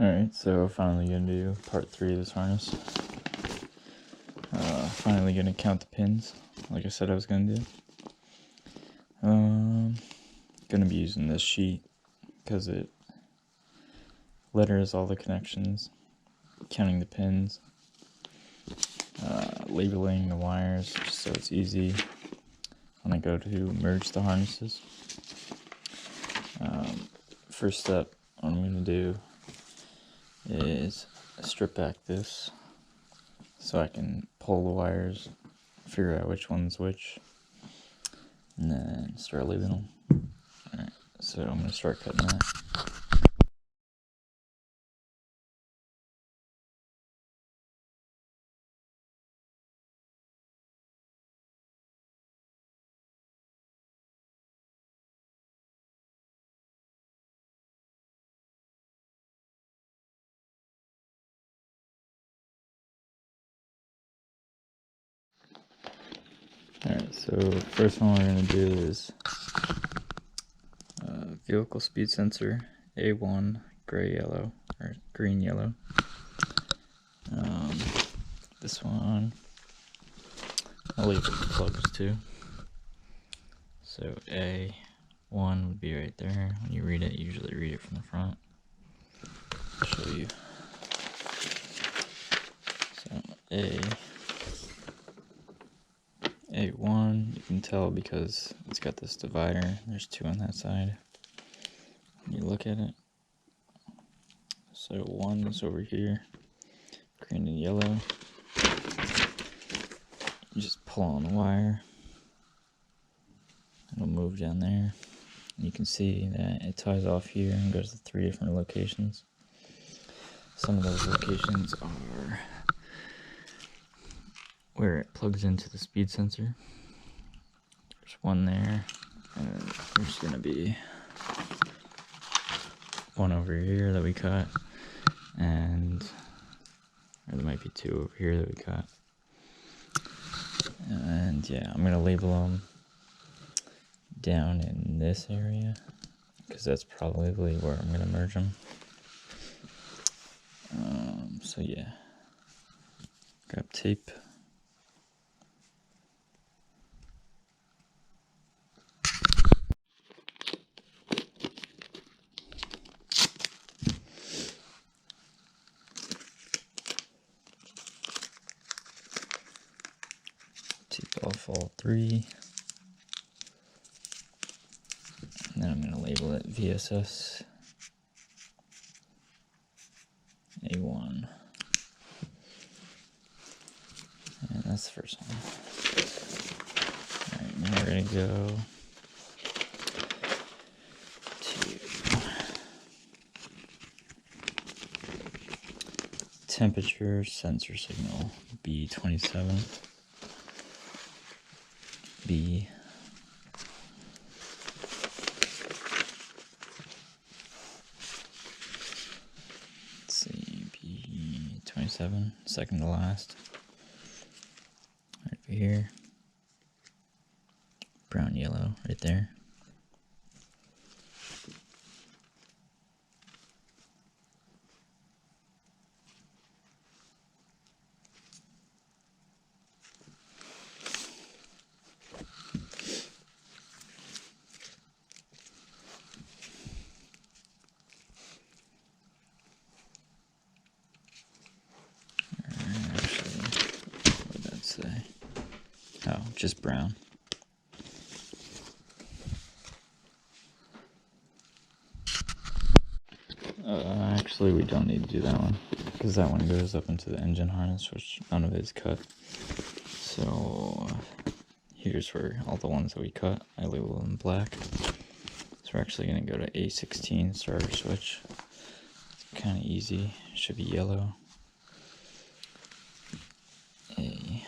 Alright, so finally gonna do part 3 of this harness. Finally gonna count the pins, like I said I was gonna do. Gonna be using this sheet, because it letters all the connections, counting the pins, labeling the wires, just so it's easy when I go to merge the harnesses. First step, what I'm gonna do is strip back this so I can pull the wires, figure out which one's which, and then start labeling them. Alright, so I'm going to start cutting that. Alright, so first one we're going to do is vehicle speed sensor A1 gray yellow or green yellow. This one I'll leave the plugs too. So A1 would be right there. When you read it, you usually read it from the front. I'll show you. So A1, you can tell because it's got this divider. There's two on that side. When you look at it, so one is over here, green and yellow. You just pull on the wire, it'll move down there. And you can see that it ties off here and goes to 3 different locations. Some of those locations are where it plugs into the speed sensor. There's one there, and there's gonna be one over here that we cut, or there might be 2 over here that we cut. And yeah, I'm gonna label them down in this area because that's probably where I'm gonna merge them. So yeah, grab tape. Tape off all 3. And then I'm going to label it VSS A1. And that's the first one. Alright, now we're going to go to temperature sensor signal B27. B. Let's see, B27, second to last. Right over here. Brown, yellow, right there. Oh, just brown. Actually, we don't need to do that one because that one goes up into the engine harness, which none of it is cut. So here's where all the ones that we cut, I label them black. So we're actually going to go to A16 starter switch. It's kind of easy. It should be yellow. A.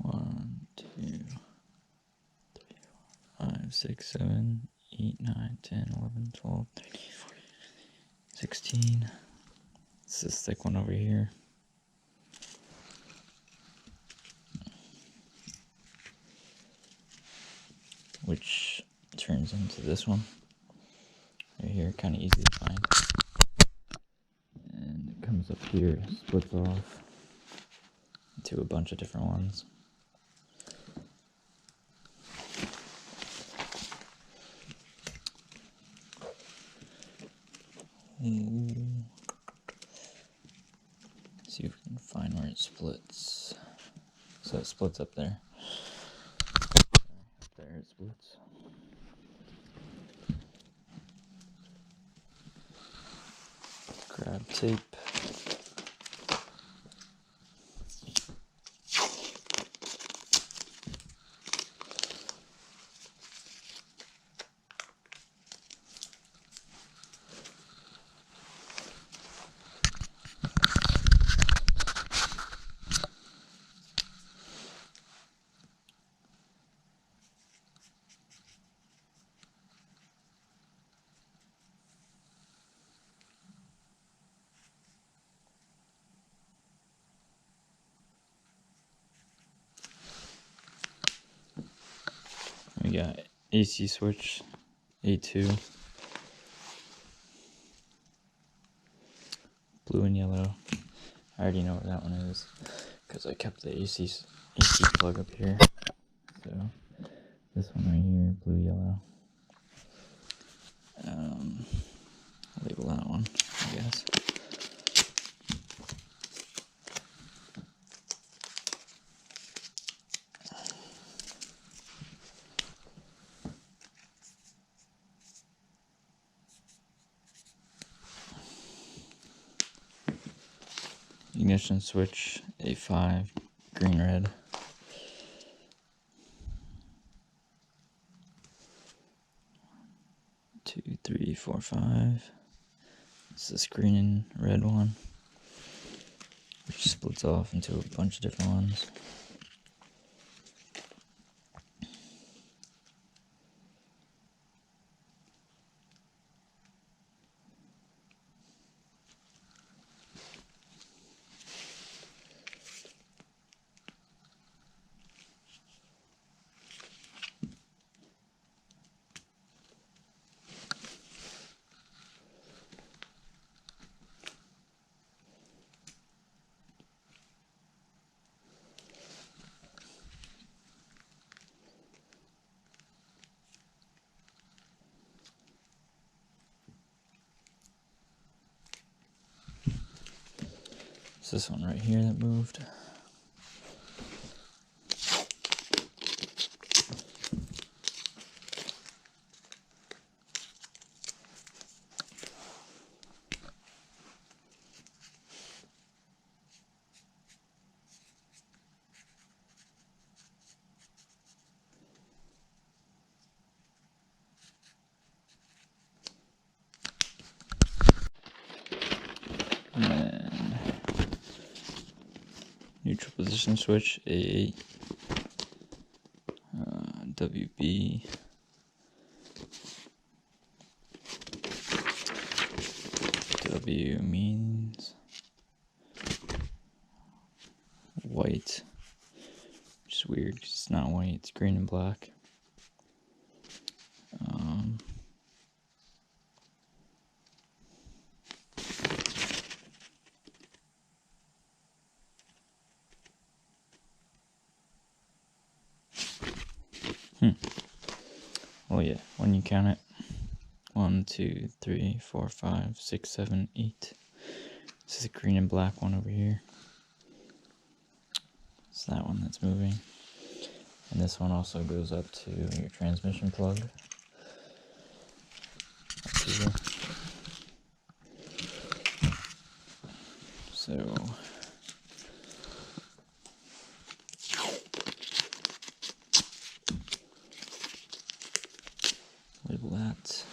One, 2, 3, 4, 5, 6, 7, 8, 9, 10, 11, 12, 13, 14, 16. It's this thick one over here. Which turns into this one right here, kind of easy to find. And it comes up here, splits off into a bunch of different ones. See if we can find where it splits. So it splits up there. Up there it splits. Grab tape. We got AC switch, A2, blue and yellow. I already know what that one is because I kept the AC plug up here. So this one right here, blue, yellow. Label that one, I guess. Ignition switch, A5, green, red. Two, three, four, five. It's this green and red one, which splits off into a bunch of different ones. It's this one right here that moved. And then neutral position switch, A8, WB, W means white, which is weird because it's not white, it's green and black. Well, yeah, when you count it, 1, 2, 3, 4, 5, 6, 7, 8. This is a green and black one over here. It's that one that's moving. And this one also goes up to your transmission plug. Up here. So label that.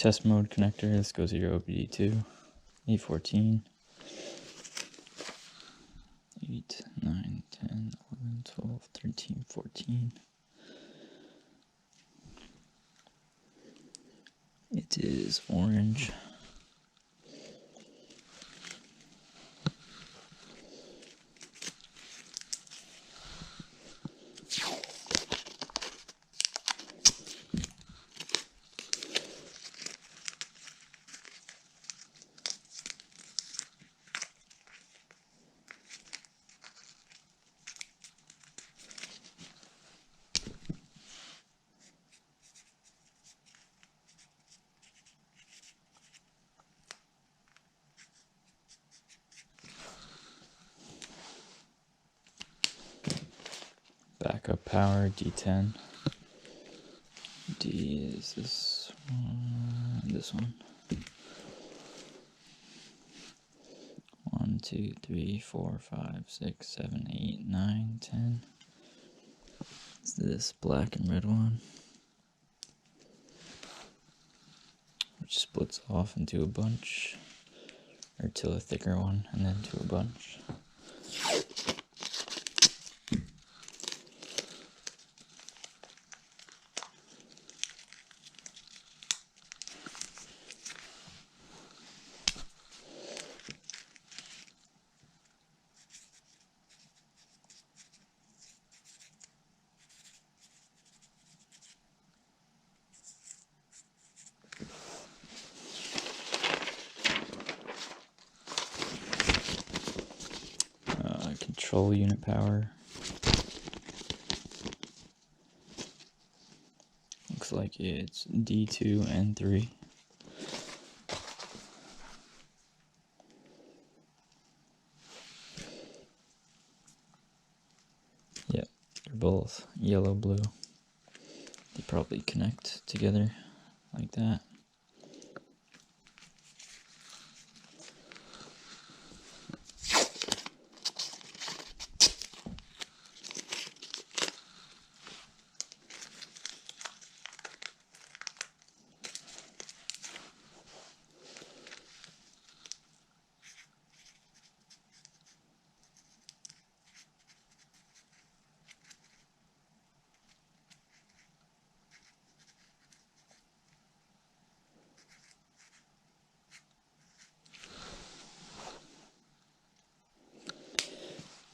test mode connector. This goes to your OBD2. 814. 8, 9, 10, 11, 12, 13, 14. It is orange. Backup power, D10. D is this one, this one. 1, 2, 3, 4, 5, 6, 7, 8, 9, 10. It's this black and red one, which splits off into a bunch, or to a thicker one, and then to a bunch. Control unit power. Looks like it's D2 and 3. Yep, they're both yellow-blue. They probably connect together like that.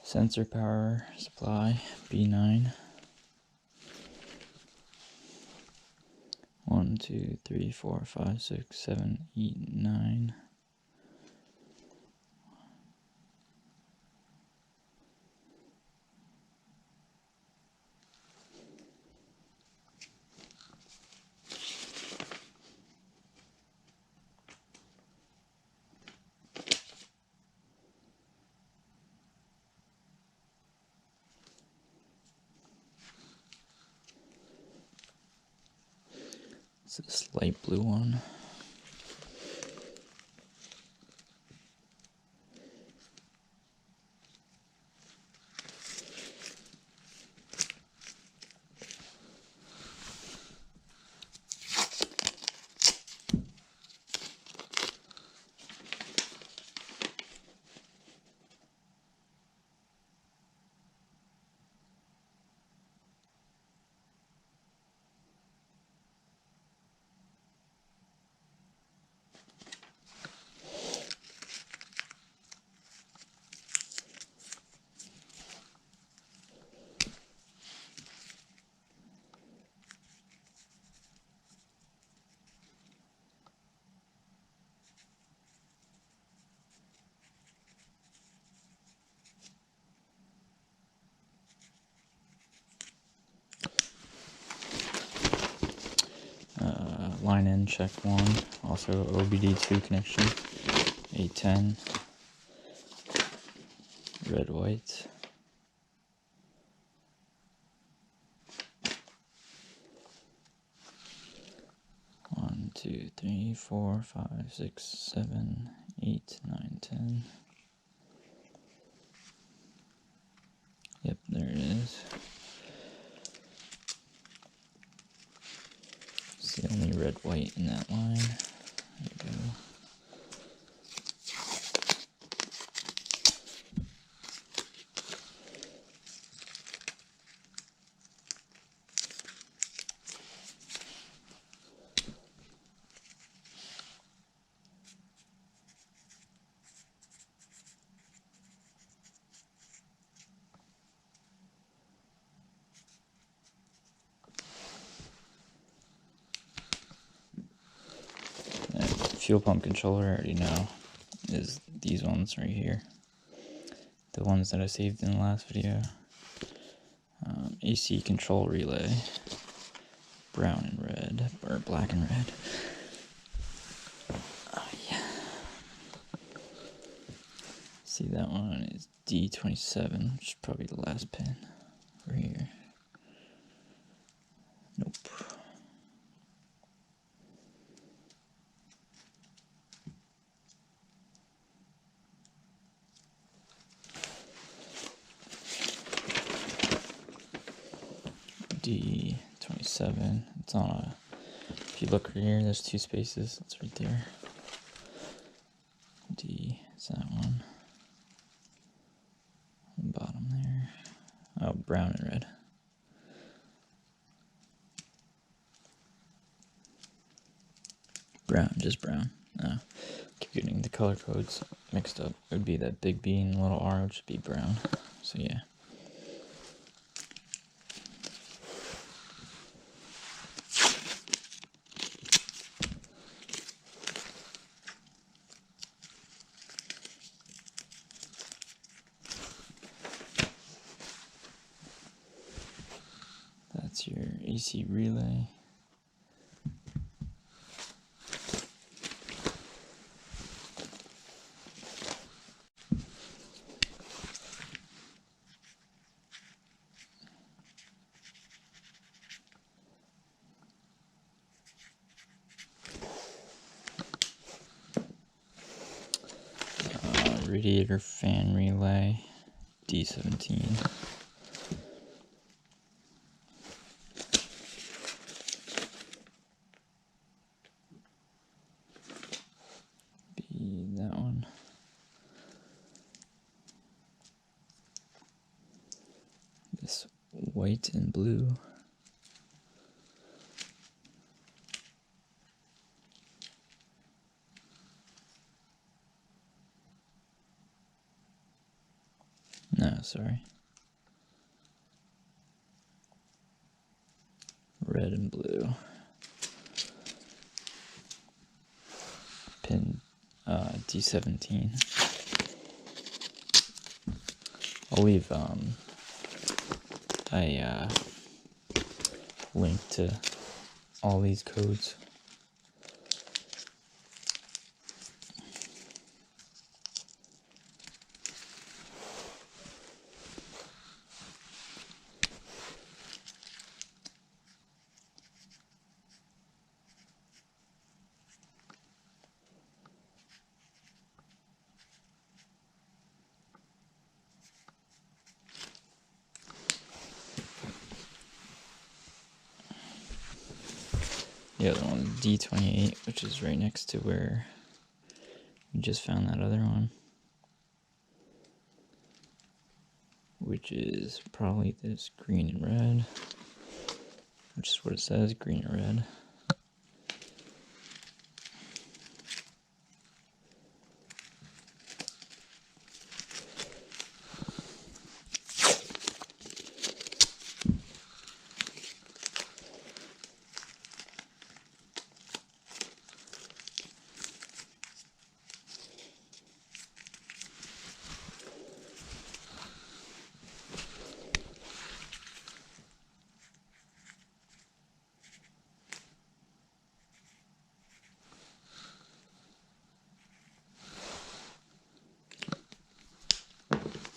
Sensor power supply, B9. 1, 2, 3, 4, 5, 6, 7, 8, 9. It's this light blue one. Line in, check 1. Also OBD2 connection. 810. Red, white. One, 2, 3, 4, 5, 6, 7, 8, 9, 10. Yep, there it is. It's the only red red, white in that line. There we go. Fuel pump controller, I already know, is these ones right here. The ones that I saved in the last video. AC control relay, brown and red, or black and red. Oh yeah. See, that one is D27, which is probably the last pin right here. Nope. D27. It's on a. If you look right here, there's 2 spaces. It's right there. D is that one. Bottom there. Oh, brown and red. Brown, just brown. Keep getting the color codes mixed up. It would be that big B and little R, which would be brown. So yeah. That's your AC relay. Radiator fan relay, D17. Be that one. This white and blue. No, sorry. Red and blue. Pin D17. I'll leave a link to all these codes. The other one, D28, which is right next to where we just found that other one, which is probably this green and red, which is what it says, green and red.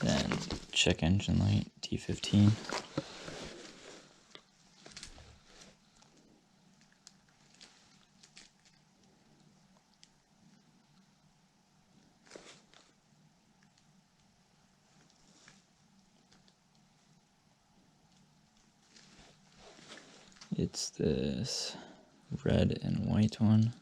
Then check engine light, D15. It's this red and white one.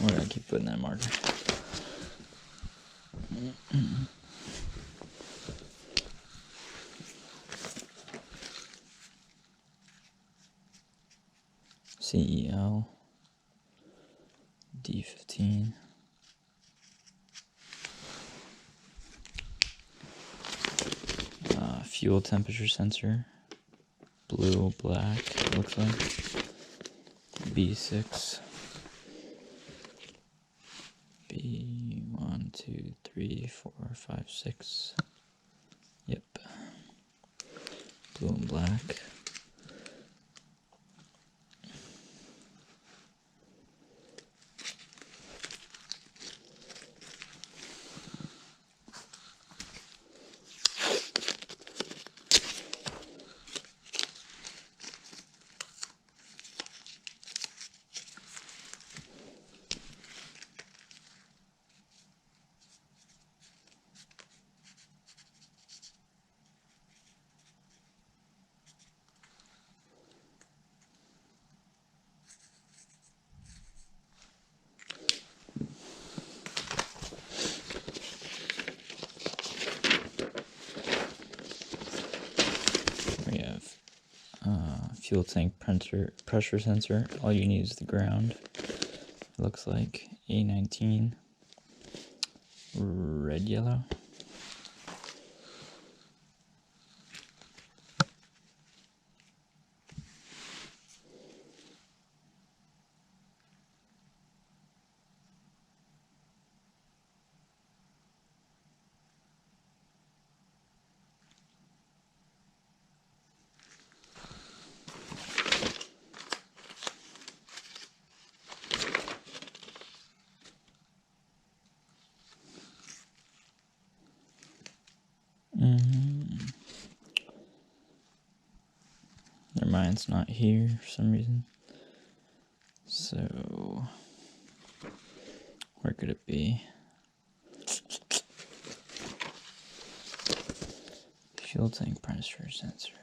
Why do I keep putting that marker? CEL D15. Fuel temperature sensor, blue, black, it looks like. B6. B1, 2, 3, 4, 5, 6. Yep. Blue and black. We have fuel tank pressure sensor. All you need is the ground. It looks like A19, red, yellow. Never mind, it's not here for some reason. So, where could it be? Fuel tank pressure sensor.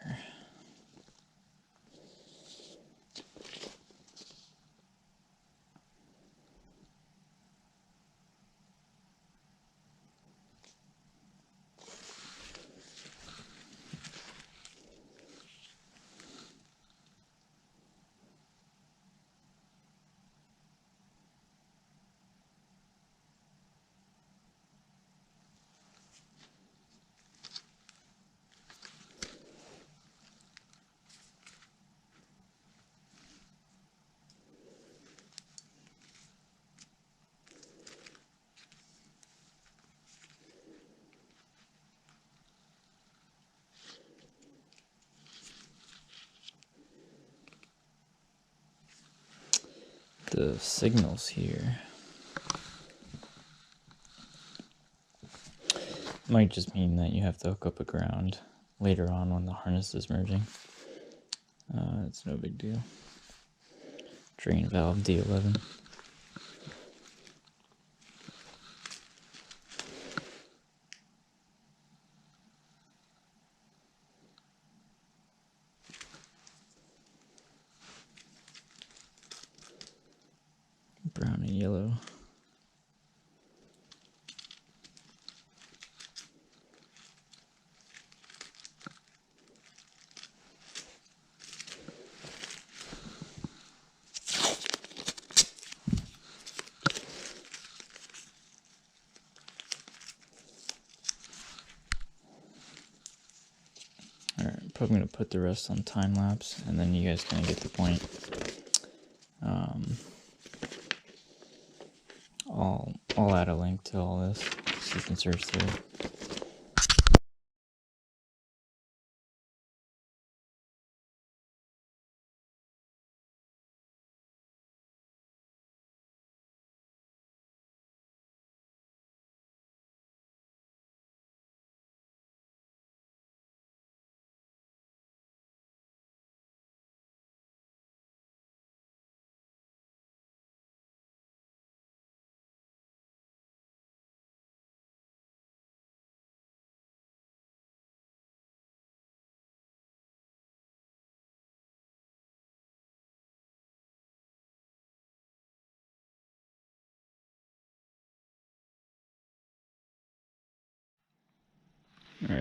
The signals here might just mean that you have to hook up a ground later on when the harness is merging. It's no big deal. Drain valve D11. Brown and yellow. Alright, probably going to put the rest on time lapse, and then you guys kind of get the point. I'll add a link to all this so you can search through it.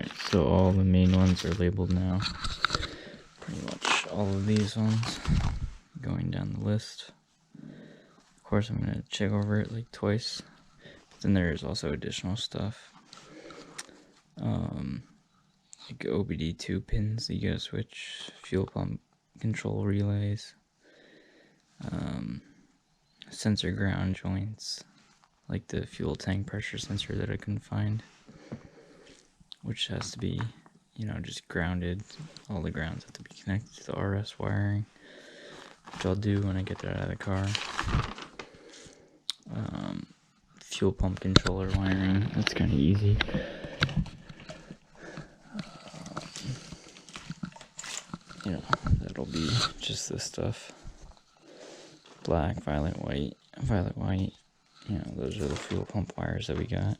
Alright, so all the main ones are labeled now. Pretty much all of these ones. Going down the list. Of course, I'm going to check over it like twice. But then there's also additional stuff. Like OBD2 pins that you gotta switch, fuel pump control relays, sensor ground joints, like the fuel tank pressure sensor that I couldn't find, which has to be, just grounded. All the grounds have to be connected to the RS wiring, which I'll do when I get that out of the car. Fuel pump controller wiring, that's kind of easy. That'll be just this stuff. Black, violet, white. Those are the fuel pump wires that we got.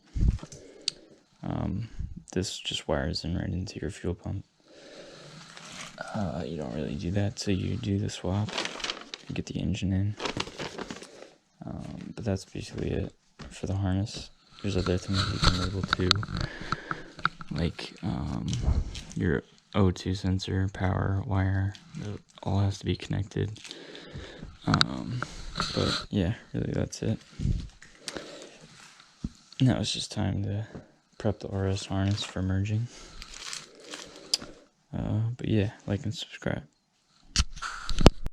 This just wires in right into your fuel pump. You don't really do that, so you do the swap. You get the engine in. But that's basically it for the harness. There's other things you can label too, like your O2 sensor, power wire. It all has to be connected. But yeah, really that's it. Now it's just time to prep the RS harness for merging. But yeah, like and subscribe.